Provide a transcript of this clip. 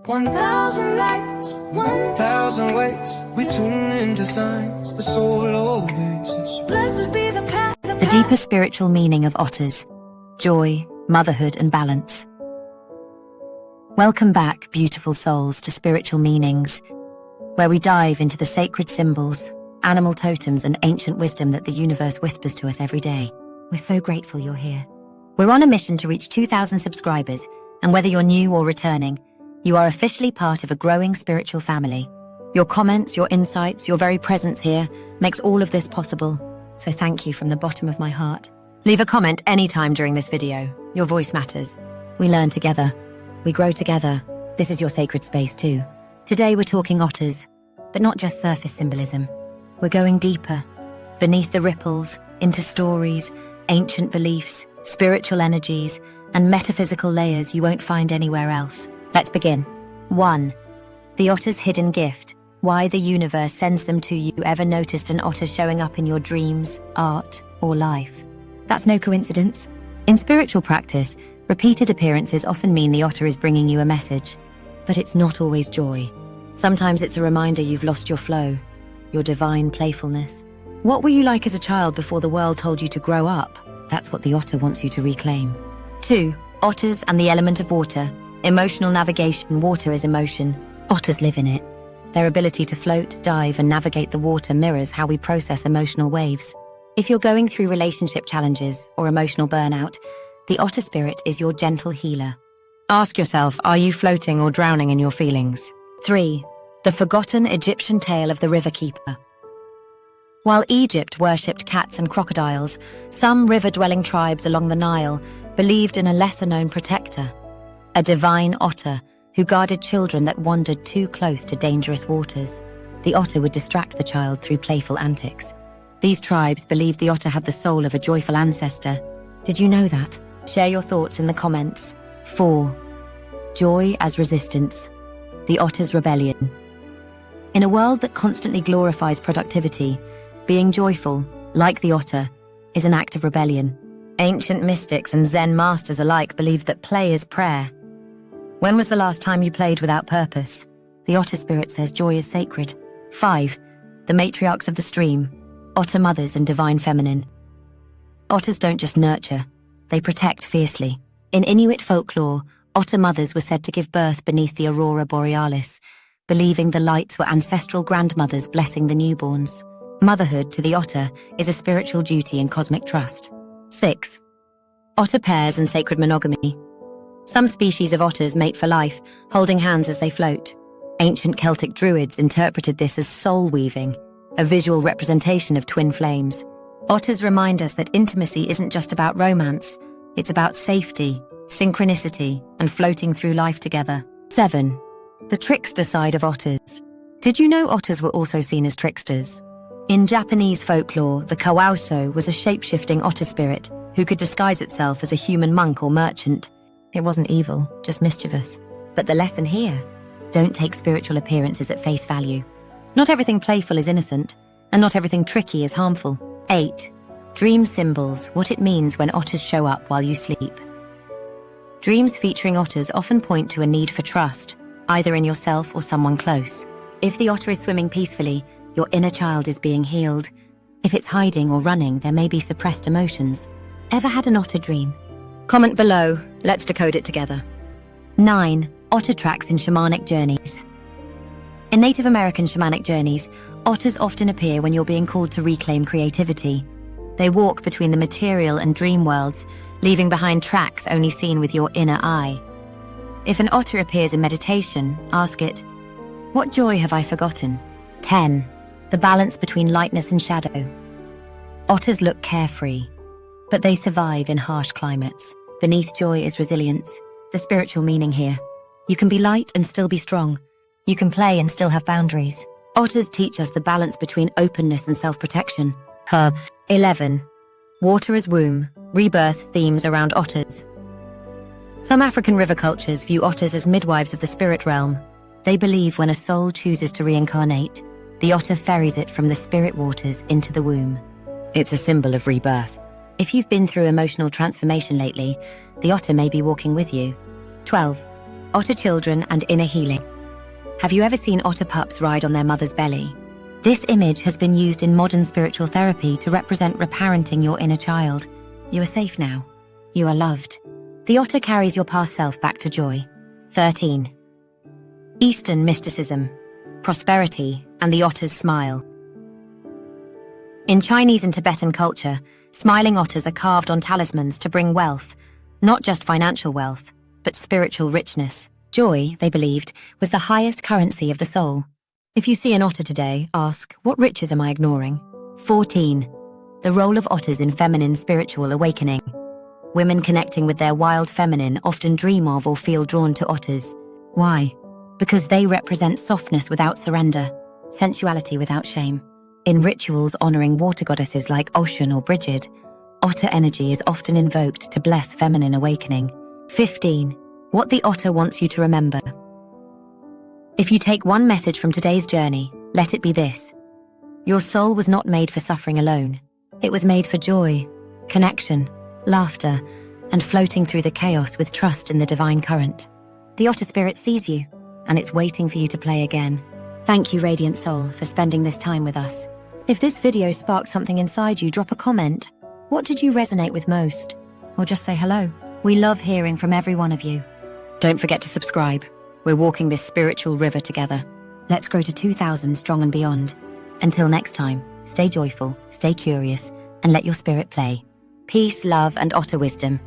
1,000 lights, 1,000 ways. We tune into signs, the soul obeys. Blessed be the path. The deeper spiritual meaning of otters: joy, motherhood, and balance. Welcome back, beautiful souls, to Spiritual Meanings, where we dive into the sacred symbols, animal totems, and ancient wisdom that the universe whispers to us every day. We're so grateful you're here. We're on a mission to reach 2,000 subscribers, and whether you're new or returning, you are officially part of a growing spiritual family. Your comments, your insights, your very presence here makes all of this possible. So thank you from the bottom of my heart. Leave a comment anytime during this video. Your voice matters. We learn together. We grow together. This is your sacred space too. Today we're talking otters, but not just surface symbolism. We're going deeper, beneath the ripples, into stories, ancient beliefs, spiritual energies, and metaphysical layers you won't find anywhere else. Let's begin. 1. The otter's hidden gift. Why the universe sends them to you. Ever noticed an otter showing up in your dreams, art, or life? That's no coincidence. In spiritual practice, repeated appearances often mean the otter is bringing you a message. But it's not always joy. Sometimes it's a reminder you've lost your flow, your divine playfulness. What were you like as a child before the world told you to grow up? That's what the otter wants you to reclaim. 2. Otters and the element of water. Emotional navigation. Water is emotion. Otters live in it. Their ability to float, dive, and navigate the water mirrors how we process emotional waves. If you're going through relationship challenges or emotional burnout, the otter spirit is your gentle healer. Ask yourself, are you floating or drowning in your feelings? 3. The forgotten Egyptian tale of the river keeper. While Egypt worshipped cats and crocodiles, some river-dwelling tribes along the Nile believed in a lesser-known protector, a divine otter who guarded children that wandered too close to dangerous waters. The otter would distract the child through playful antics. These tribes believed the otter had the soul of a joyful ancestor. Did you know that? Share your thoughts in the comments. 4. Joy as resistance. The otter's rebellion. In a world that constantly glorifies productivity, being joyful, like the otter, is an act of rebellion. Ancient mystics and Zen masters alike believed that play is prayer. When was the last time you played without purpose? The otter spirit says joy is sacred. 5. The matriarchs of the stream. Otter mothers and divine feminine. Otters don't just nurture, they protect fiercely. In Inuit folklore, otter mothers were said to give birth beneath the aurora borealis, believing the lights were ancestral grandmothers blessing the newborns. Motherhood to the otter is a spiritual duty and cosmic trust. 6. Otter pairs and sacred monogamy. Some species of otters mate for life, holding hands as they float. Ancient Celtic druids interpreted this as soul weaving, a visual representation of twin flames. Otters remind us that intimacy isn't just about romance, it's about safety, synchronicity, and floating through life together. 7. The trickster side of otters. Did you know otters were also seen as tricksters? In Japanese folklore, the kawaso was a shape-shifting otter spirit who could disguise itself as a human monk or merchant. It wasn't evil, just mischievous. But the lesson here: don't take spiritual appearances at face value. Not everything playful is innocent, and not everything tricky is harmful. 8. Dream symbols, what it means when otters show up while you sleep. Dreams featuring otters often point to a need for trust, either in yourself or someone close. If the otter is swimming peacefully, your inner child is being healed. If it's hiding or running, there may be suppressed emotions. Ever had an otter dream? Comment below, let's decode it together. 9. Otter tracks in shamanic journeys. In Native American shamanic journeys, otters often appear when you're being called to reclaim creativity. They walk between the material and dream worlds, leaving behind tracks only seen with your inner eye. If an otter appears in meditation, ask it, what joy have I forgotten? 10. The balance between lightness and shadow. Otters look carefree, but they survive in harsh climates. Beneath joy is resilience, the spiritual meaning here. You can be light and still be strong. You can play and still have boundaries. Otters teach us the balance between openness and self-protection. 11. Water as womb, rebirth themes around otters. Some African river cultures view otters as midwives of the spirit realm. They believe when a soul chooses to reincarnate, the otter ferries it from the spirit waters into the womb. It's a symbol of rebirth. If you've been through emotional transformation lately, the otter may be walking with you. 12. Otter children and inner healing. Have you ever seen otter pups ride on their mother's belly? This image has been used in modern spiritual therapy to represent reparenting your inner child. You are safe now. You are loved. The otter carries your past self back to joy. 13. Eastern mysticism, prosperity, and the otter's smile. In Chinese and Tibetan culture, smiling otters are carved on talismans to bring wealth, not just financial wealth, but spiritual richness. Joy, they believed, was the highest currency of the soul. If you see an otter today, ask, what riches am I ignoring? 14. The role of otters in feminine spiritual awakening. Women connecting with their wild feminine often dream of or feel drawn to otters. Why? Because they represent softness without surrender, sensuality without shame. In rituals honoring water goddesses like Ocean or Brigid, otter energy is often invoked to bless feminine awakening. 15. What the otter wants you to remember. If you take one message from today's journey, let it be this. Your soul was not made for suffering alone. It was made for joy, connection, laughter, and floating through the chaos with trust in the divine current. The otter spirit sees you, and it's waiting for you to play again. Thank you, Radiant Soul, for spending this time with us. If this video sparked something inside you, drop a comment. What did you resonate with most? Or just say hello. We love hearing from every one of you. Don't forget to subscribe. We're walking this spiritual river together. Let's grow to 2,000 strong and beyond. Until next time, stay joyful, stay curious, and let your spirit play. Peace, love, and otter wisdom.